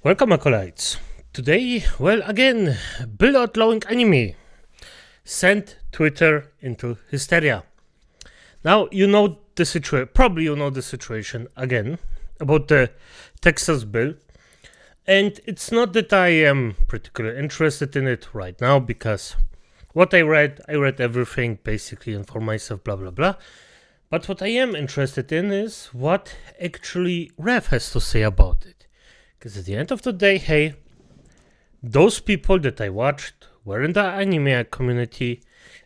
Welcome, acolytes. Today, well, again, Bill Outlawing anime sent Twitter into hysteria. Now, you know the situation, probably you know the situation again about the Texas bill. And it's not that I am particularly interested in it right now because what I read everything basically and for myself, blah, blah, blah. But what I am interested in is what actually Rev has to say about it. Because at the end of the day, hey, those people that I watched were in the anime community,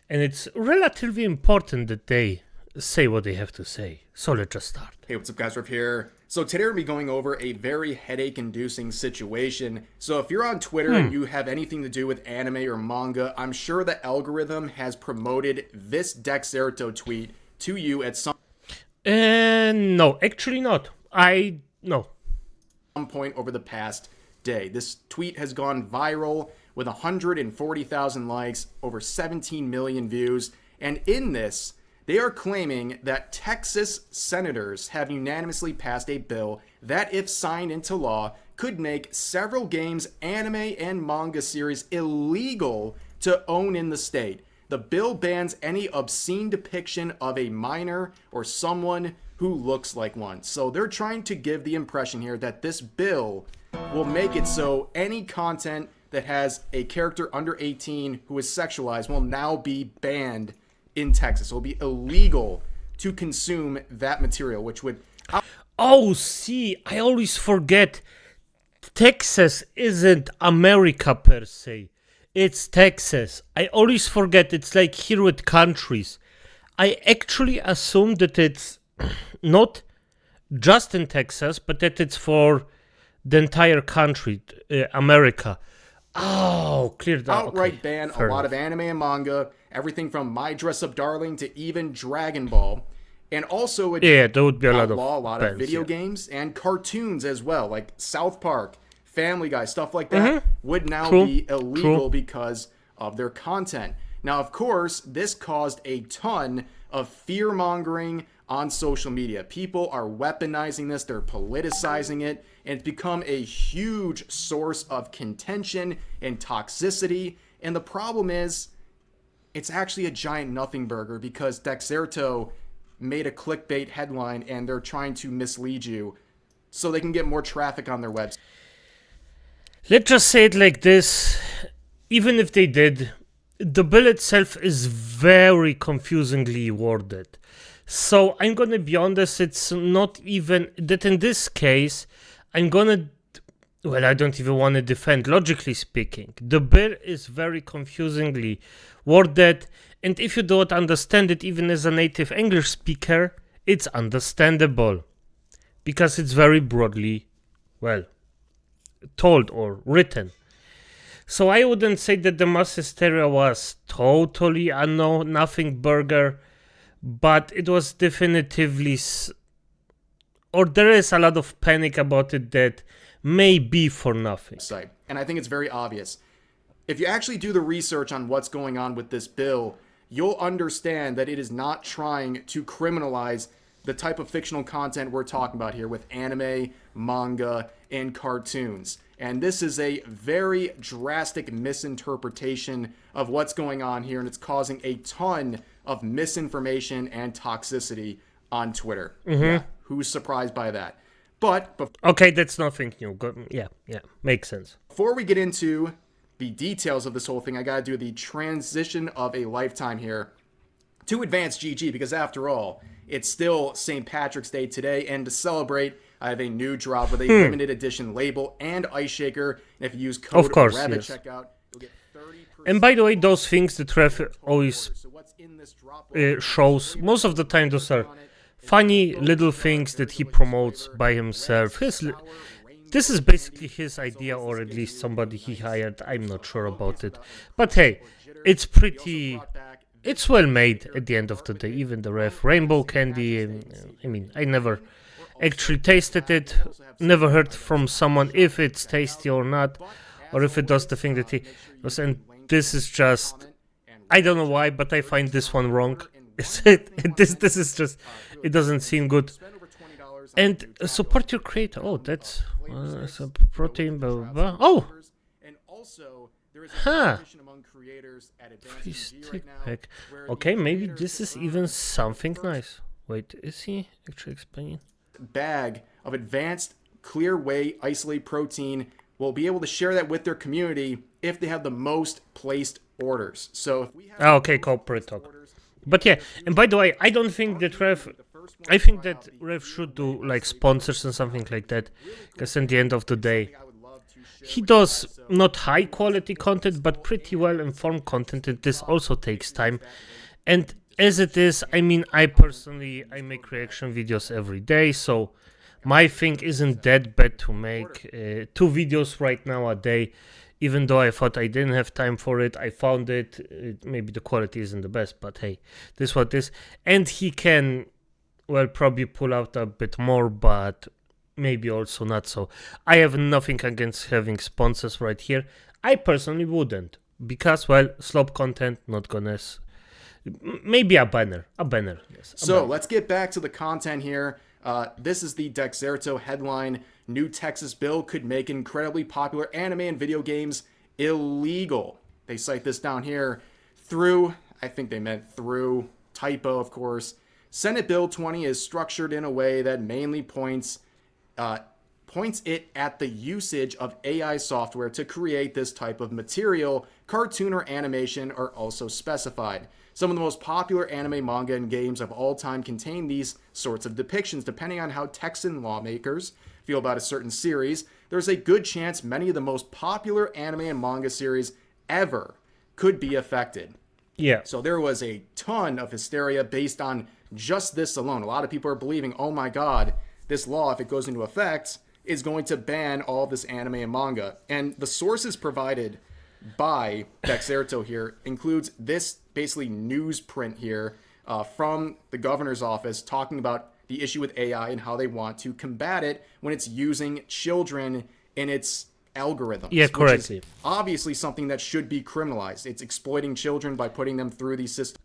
and it's relatively important that they say what they have to say. So let's just start. Hey, what's up guys, Riff here. So today we're going to be going over a very headache-inducing situation. So if you're on Twitter and you have anything to do with anime or manga, I'm sure the algorithm has promoted this Dexerto tweet to you at some No, actually not. No. point over the past day. This tweet has gone viral with 140,000 likes, over 17 million views, and in this, they are claiming that Texas senators have unanimously passed a bill that, if signed into law, could make several games, anime, and manga series illegal to own in the state. The bill bans any obscene depiction of a minor or someone who looks like one. So they're trying to give the impression here that this bill will make it so any content that has a character under 18 who is sexualized will now be banned in Texas. It will be illegal to consume that material, which would... Oh, see, I always forget. Texas isn't America per se. It's Texas. I always forget. It's like here with countries. I actually assume that it's not just in Texas, but that it's for the entire country, America. Oh, clear that. Outright okay. ban Fair a lot enough. of anime and manga, everything from My Dress Up Darling to even Dragon Ball. And also it Yeah, there would be a lot outlaw a lot bans, of video yeah. games and cartoons as well, like South Park, Family Guy, stuff like that would now True. be illegal True. because of their content. Now, of course, this caused a ton of fear-mongering on social media. People are weaponizing this, they're politicizing it, and it's become a huge source of contention and toxicity. And the problem is, it's actually a giant nothing burger because Dexerto made a clickbait headline and they're trying to mislead you so they can get more traffic on their website. Let's just say it like this. Even if they did, the bill itself is very confusingly worded. So I'm going to be honest, it's not even that in this case, I'm going to, well, I don't even want to defend, logically speaking. The bill is very confusingly worded, and if you don't understand it, even as a native English speaker, it's understandable. Because it's very broadly, well, told or written. So I wouldn't say that the mass hysteria was totally a nothing burger, but it was definitively, or there is a lot of panic about it that may be for nothing. And I think it's very obvious. If you actually do the research on what's going on with this bill, you'll understand that it is not trying to criminalize the type of fictional content we're talking about here with anime, manga, and cartoons. And this is a very drastic misinterpretation of what's going on here, and it's causing a ton of misinformation and toxicity on Twitter. Yeah, who's surprised by that? But Okay, that's nothing new. Yeah, makes sense. before we get into the details of this whole thing, I gotta do the transition of a lifetime here to Advanced GG, because after all, it's still St. Patrick's Day today, and to celebrate, I have a new drop with a limited edition label and ice shaker. And if you use code Of course, REV at yes. checkout, you'll get 30%. And by the way, those things that Ref always So what's in this drop shows, most of the time those are funny little things that he promotes by himself. This is basically his idea, or at least somebody he hired. I'm not sure about it. But hey, it's pretty... It's well made at the end of the day. Even the Ref Rainbow Candy, I mean, I never actually tasted it. Never heard from someone if it's tasty or not, or if it does the thing that he does. And this is just... I don't know why, but I find this one wrong. This is just... It doesn't seem good. And support your creator. Oh, that's It's a protein, blah, blah, blah. Oh! And also, there is a Huh. competition among creators at Advanced MG right now. Pick. where the Okay, maybe creators this is earn even the something first nice. Wait, is he actually explaining? bag of advanced clear whey isolate protein will be able to share that with their community if they have the most placed orders. So if we have Okay, the most corporate placed talk. orders, But yeah, and by the way, I don't think that Rev. I think that Rev should do like sponsors and something like that. Because at the end of the day, he does not high quality content, but pretty well informed content, and this also takes time. And as it is, I mean, I make reaction videos every day, so my thing isn't that bad to make 2 videos right now a day. Even though I thought I didn't have time for it, I found it. Maybe the quality isn't the best, but hey, this is what this. And he can, well, probably pull out a bit more, but maybe also not so. I have nothing against having sponsors right here. I personally wouldn't, because, well, slope content, not gonna. Maybe a banner. Yes. So let's get back to the content here. This is the Dexerto headline. New Texas bill could make incredibly popular anime and video games illegal. They cite this down here through, I think they meant through, typo of course. Senate Bill 20 is structured in a way that mainly points it at the usage of AI software to create this type of material. Cartoon or animation are also specified. Some of the most popular anime, manga, and games of all time contain these sorts of depictions. Depending on how Texan lawmakers feel about a certain series, there's a good chance many of the most popular anime and manga series ever could be affected. Yeah. So there was a ton of hysteria based on just this alone. A lot of people are believing, oh my god, this law, if it goes into effect, is going to ban all this anime and manga. And the sources provided by Dexerto here includes this basically newsprint here from the governor's office talking about the issue with AI and how they want to combat it when it's using children in its algorithms. Yeah, correctly. Which is obviously something that should be criminalized. It's exploiting children by putting them through these systems.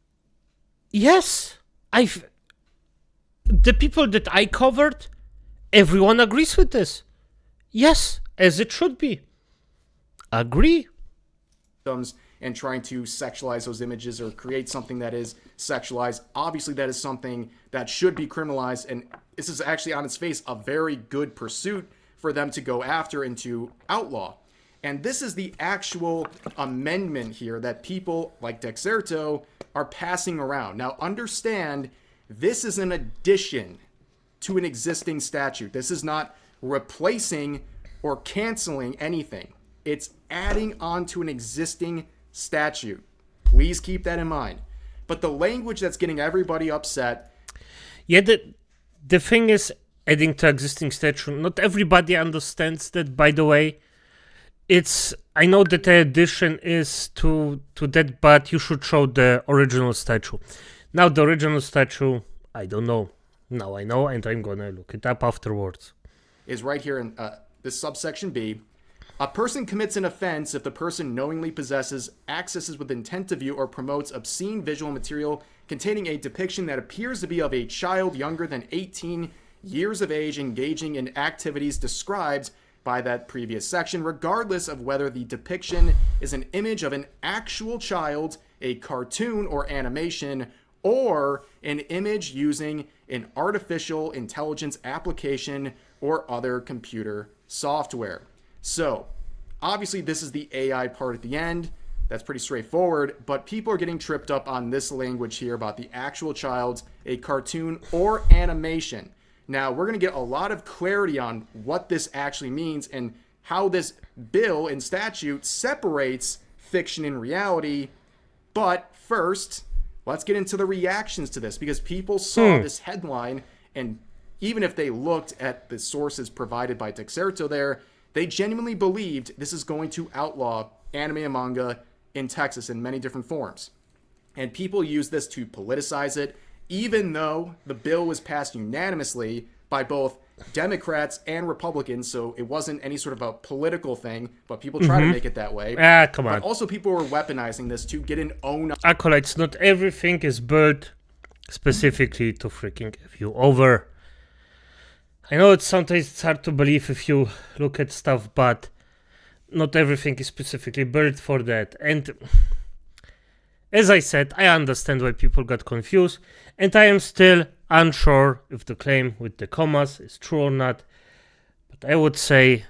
Yes, the people that I covered, everyone agrees with this. Yes, as it should be. Agree. And trying to sexualize those images or create something that is sexualized. Obviously, that is something that should be criminalized, and this is actually on its face a very good pursuit for them to go after and to outlaw. And this is the actual amendment here that people like Dexerto are passing around. Now, understand, this is an addition to an existing statute. This is not replacing or canceling anything. It's adding on to an existing statute. Please keep that in mind. But the language that's getting everybody upset. Yeah, the thing is, adding to existing statute, not everybody understands that, by the way. I know that the addition is to that, but you should show the original statute. Now, the original statute, I don't know. Now I know, and I'm gonna look it up afterwards. Is right here in this subsection B. A person commits an offense if the person knowingly possesses, accesses with intent to view, or promotes obscene visual material containing a depiction that appears to be of a child younger than 18 years of age engaging in activities described by that previous section, regardless of whether the depiction is an image of an actual child, a cartoon or animation, or an image using an artificial intelligence application or other computer software. So, obviously this is the AI part at the end. That's pretty straightforward, but people are getting tripped up on this language here about the actual child, a cartoon, or animation. Now, we're going to get a lot of clarity on what this actually means and how this bill and statute separates fiction and reality. But first, let's get into the reactions to this, because people saw this headline, and even if they looked at the sources provided by Dexerto there, they genuinely believed this is going to outlaw anime and manga in Texas in many different forms. And people use this to politicize it, even though the bill was passed unanimously by both Democrats and Republicans, so it wasn't any sort of a political thing, but people try to make it that way. Come on. But also people were weaponizing this to get an own... Acolytes, not everything is built specifically to freaking give you over. I know sometimes it's hard to believe if you look at stuff, but not everything is specifically built for that. And as I said, I understand why people got confused, and I am still unsure if the claim with the commas is true or not. But I would say,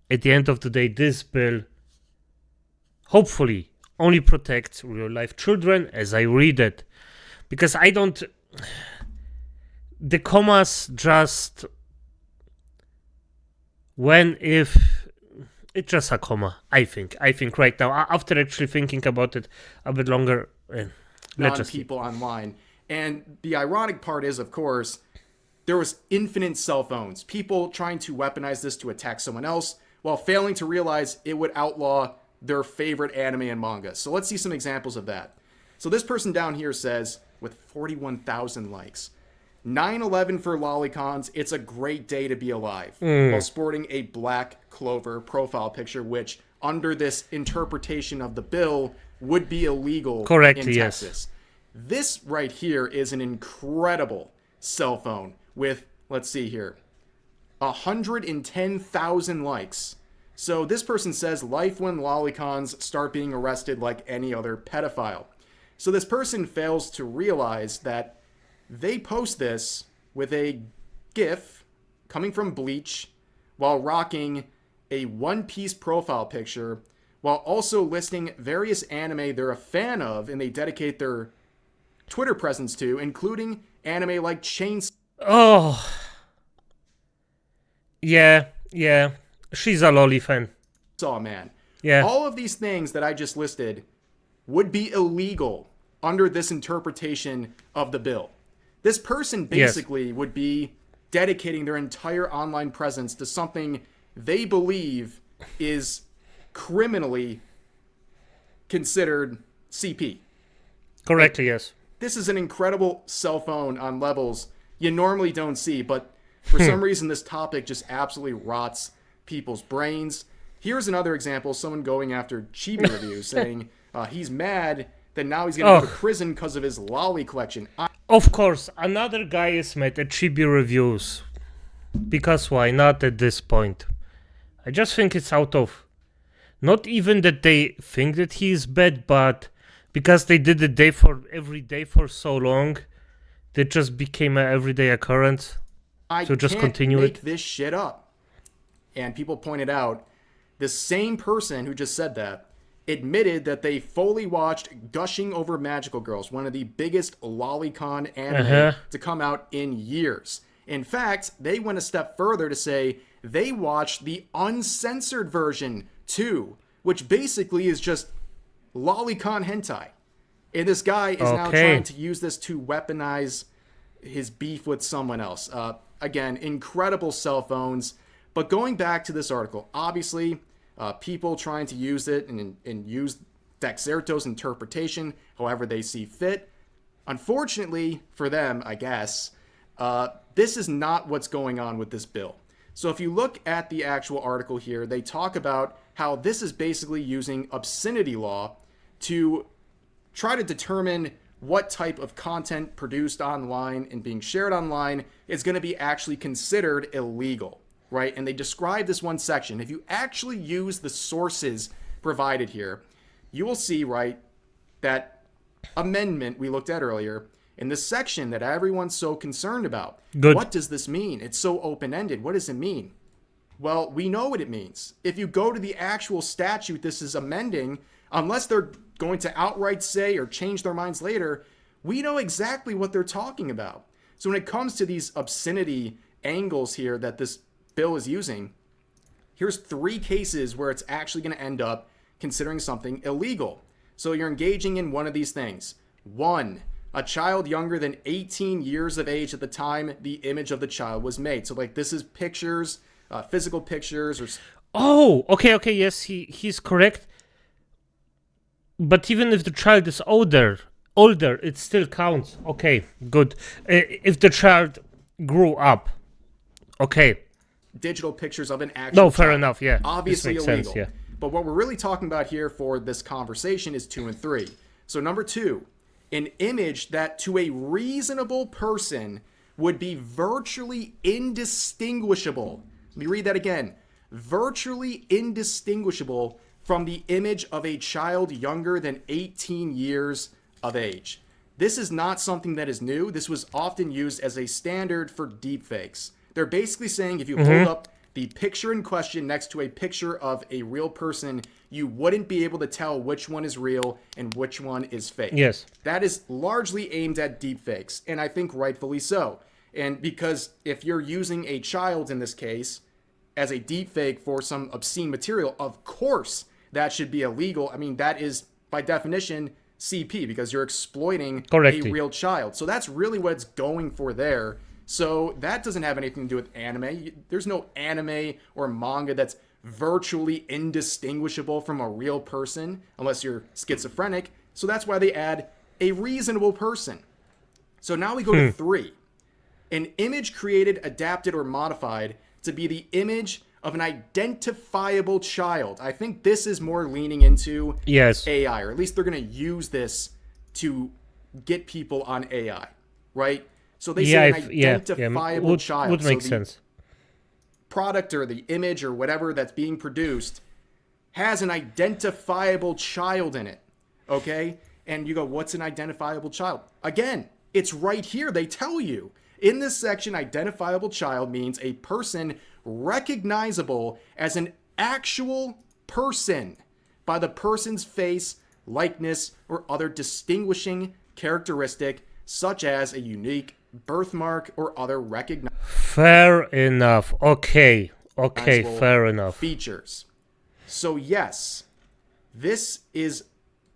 at the end of the day, this bill hopefully only protects real life children as I read it. Because I don't. The commas just. When, if. It's just a comma, I think. I think right now, after actually thinking about it a bit longer, let's just people online. And the ironic part is, of course, there was infinite cell phones. People trying to weaponize this to attack someone else while failing to realize it would outlaw their favorite anime and manga. So let's see some examples of that. So this person down here says, with 41,000 likes, 9/11 for lolicons, it's a great day to be alive, while sporting a black clover profile picture, which, under this interpretation of the bill, would be illegal in Texas. Yes. This right here is an incredible cell phone with, let's see here, 110,000 likes. So this person says, life when lolicons start being arrested like any other pedophile. So this person fails to realize that they post this with a GIF coming from Bleach while rocking a One Piece profile picture, while also listing various anime they're a fan of and they dedicate their Twitter presence to, including anime like Chainsaw. Oh. Yeah. She's a lolly fan. Man. Yeah. All of these things that I just listed would be illegal under this interpretation of the bill. This person basically would be dedicating their entire online presence to something they believe is criminally considered CP. Correctly, yes. This is an incredible cell phone on levels you normally don't see, but for some reason this topic just absolutely rots people's brains. Here's another example, someone going after Chibi Review saying he's mad that now he's going to go to prison because of his lolly collection. Of course, another guy is mad at Chibi Reviews. Because why not at this point? I just think it's out of... Not even that they think that he is bad, but because they did it every day for so long, that just became an everyday occurrence. So just continue it. I can't make this shit up. And people pointed out, the same person who just said that admitted that they fully watched Gushing Over Magical Girls, one of the biggest lolicon anime to come out in years. In fact, they went a step further to say they watched the uncensored version too, which basically is just lolicon hentai. And this guy is now trying to use this to weaponize his beef with someone else. Again, incredible cell phones. But going back to this article, obviously, people trying to use it and use Dexerto's interpretation however they see fit. Unfortunately for them, I guess, this is not what's going on with this bill. So if you look at the actual article here, they talk about how this is basically using obscenity law to try to determine what type of content produced online and being shared online is going to be actually considered illegal, right? And they describe this one section. If you actually use the sources provided here, you will see, right, that amendment we looked at earlier in this section that everyone's so concerned about. Good. What does this mean? It's so open-ended. What does it mean? Well, we know what it means. If you go to the actual statute this is amending, unless they're going to outright say or change their minds later, we know exactly what they're talking about. So when it comes to these obscenity angles here that this bill is using, here's 3 cases where it's actually going to end up considering something illegal. So you're engaging in one of these things. 1, a child younger than 18 years of age at the time the image of the child was made. So like this is pictures, physical pictures or... Oh, okay, yes, he's correct. But even if the child is older, it still counts. Okay, good. If the child grew up, okay. Digital pictures of an actual No, fair child. enough, yeah. Obviously this illegal. makes sense, yeah. But what we're really talking about here for this conversation is 2 and 3. So number 2, an image that to a reasonable person would be virtually indistinguishable. Let me read that again. Virtually indistinguishable from the image of a child younger than 18 years of age. This is not something that is new. This was often used as a standard for deepfakes. They're basically saying if you hold up the picture in question next to a picture of a real person, you wouldn't be able to tell which one is real and which one is fake. Yes. That is largely aimed at deepfakes, and I think rightfully so. And because if you're using a child in this case as a deepfake for some obscene material, of course that should be illegal. I mean, that is by definition CP because you're exploiting a real child. So that's really what it's going for there. So that doesn't have anything to do with anime. There's no anime or manga that's virtually indistinguishable from a real person unless you're schizophrenic. So that's why they add a reasonable person. So now we go to 3. An image created, adapted, or modified to be the image of an identifiable child. I think this is more leaning into AI, or at least they're going to use this to get people on AI, right? So they say an identifiable child. Would make sense. Product or the image or whatever that's being produced has an identifiable child in it, okay? And you go, what's an identifiable child? Again, it's right here. They tell you. In this section, identifiable child means a person recognizable as an actual person by the person's face, likeness, or other distinguishing characteristic, such as a unique birthmark or other recognizable Fair enough. Okay, fair enough. Features. So yes, this is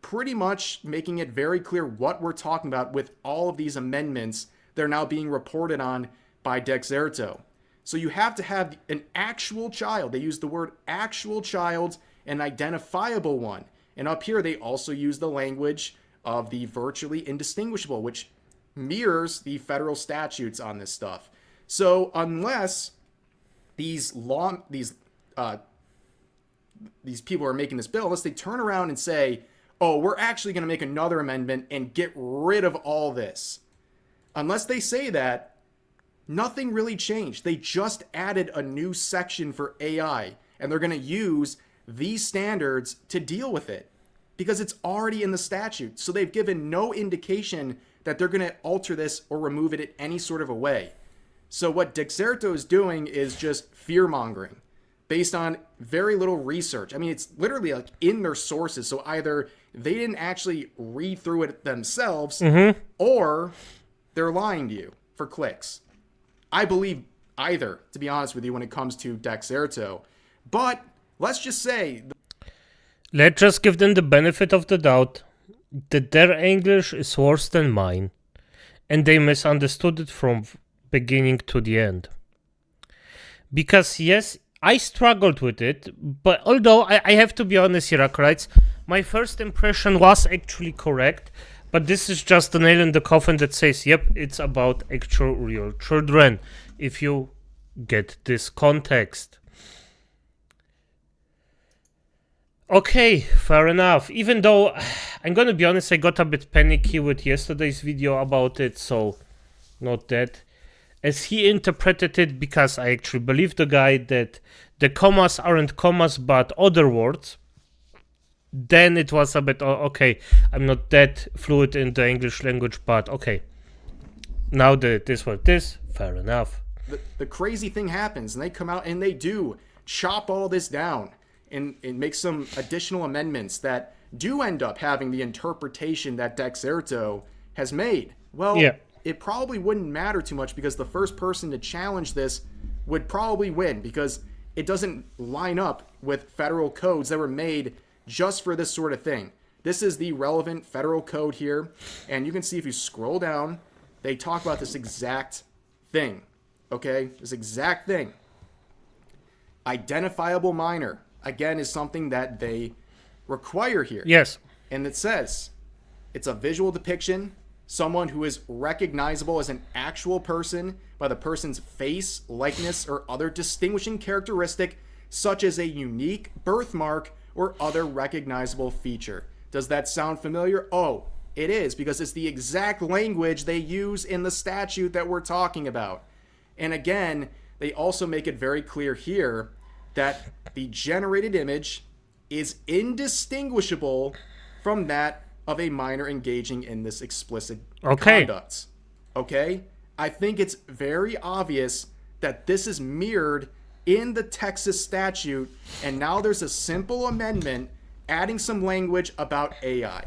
pretty much making it very clear what we're talking about with all of these amendments that are now being reported on by Dexerto. So you have to have an actual child. They use the word actual child, an identifiable one. And up here, they also use the language of the virtually indistinguishable, which mirrors the federal statutes on this stuff. So unless these people are making this bill, unless they turn around and say, oh, we're actually going to make another amendment and get rid of all this. Unless they say that, nothing really changed. They just added a new section for AI, and they're going to use these standards to deal with it because it's already in the statute. So they've given no indication that they're going to alter this or remove it in any sort of a way. So what Dexerto is doing is just fear-mongering based on very little research. I mean, it's literally like in their sources. So either they didn't actually read through it themselves or they're lying to you for clicks. I believe either, to be honest with you, when it comes to Dexerto. But let's just say... Let's just give them the benefit of the doubt that their English is worse than mine. And they misunderstood it from beginning to the end. Because yes, I struggled with it, but although I have to be honest here, Acolytes, my first impression was actually correct. But this is just a nail in the coffin that says, yep, it's about actual real children, if you get this context. Okay, fair enough. Even though, I'm gonna be honest, I got a bit panicky with yesterday's video about it, so not that. As he interpreted it, because I actually believe the guy that the commas aren't commas but other words, then it was a bit, okay, I'm not that fluent in the English language, but okay. Now that this was this, fair enough. The crazy thing happens, and they come out and they do chop all this down and make some additional amendments that do end up having the interpretation that Dexerto has made. Well, it probably wouldn't matter too much because the first person to challenge this would probably win because it doesn't line up with federal codes that were made just for this sort of thing. This is the relevant federal code here, and you can see if you scroll down, they talk about this exact thing, okay? This exact thing. Identifiable minor, again, is something that they require here. Yes. And it says, it's a visual depiction, someone who is recognizable as an actual person by the person's face, likeness, or other distinguishing characteristic, such as a unique birthmark or other recognizable feature. Does that sound familiar? Oh, it is, because it's the exact language they use in the statute that we're talking about. And again, they also make it very clear here that the generated image is indistinguishable from that of a minor engaging in this explicit conduct. Okay? I think it's very obvious that this is mirrored in the Texas statute, and now there's a simple amendment adding some language about AI.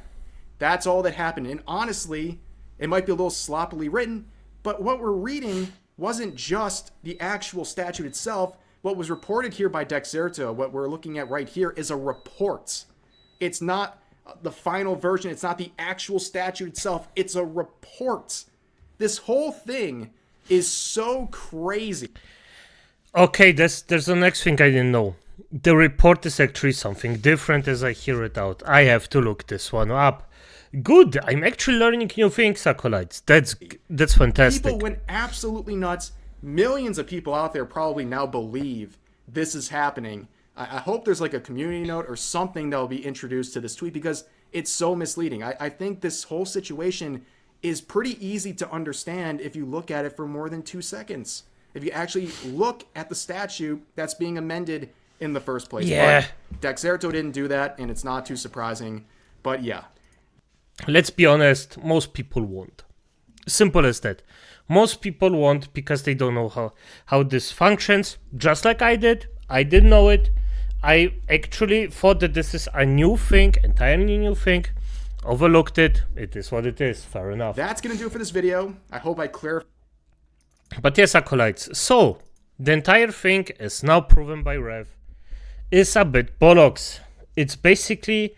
That's all that happened. And honestly, it might be a little sloppily written, but what we're reading wasn't just the actual statute itself. What was reported here by Dexerto, what we're looking at right here, is a report. It's not the final version. It's not the actual statute itself. It's a report. This whole thing is so crazy. Okay, there's the next thing I didn't know. The report is actually something different as I hear it out. I have to look this one up. Good, I'm actually learning new things, Acolytes. That's fantastic. People went absolutely nuts. Millions of people out there probably now believe this is happening. I hope there's like a community note or something that will be introduced to this tweet, because it's so misleading. I think this whole situation is pretty easy to understand if you look at it for more than 2 seconds. If you actually look at the statute that's being amended in the first place. Yeah. But Dexerto didn't do that, and it's not too surprising. But yeah. Let's be honest, most people won't. Simple as that. Most people won't because they don't know how this functions. Just like I did. I didn't know it. I actually thought that this is a new thing, entirely new thing. Overlooked it. It is what it is. Fair enough. That's going to do it for this video. I hope I clarified. But yes, Acolytes. So, the entire thing, is now proven by Rev, is a bit bollocks. It's basically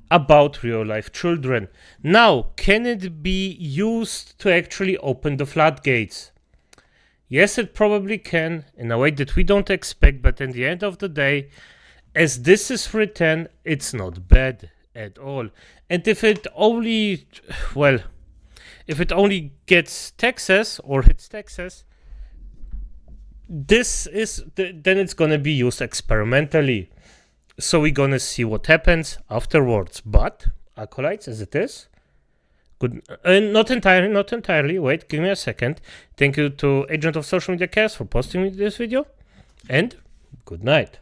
about real-life children. Now, can it be used to actually open the floodgates? Yes, it probably can, in a way that we don't expect, but in the end of the day, as this is written, it's not bad at all. And if it only, well, if it only gets Texas or hits Texas, then it's gonna be used experimentally. So we're gonna see what happens afterwards. But Acolytes, as it is, good. Not entirely. Wait, give me a second. Thank you to Agent of Social Media Cast for posting me this video, and good night.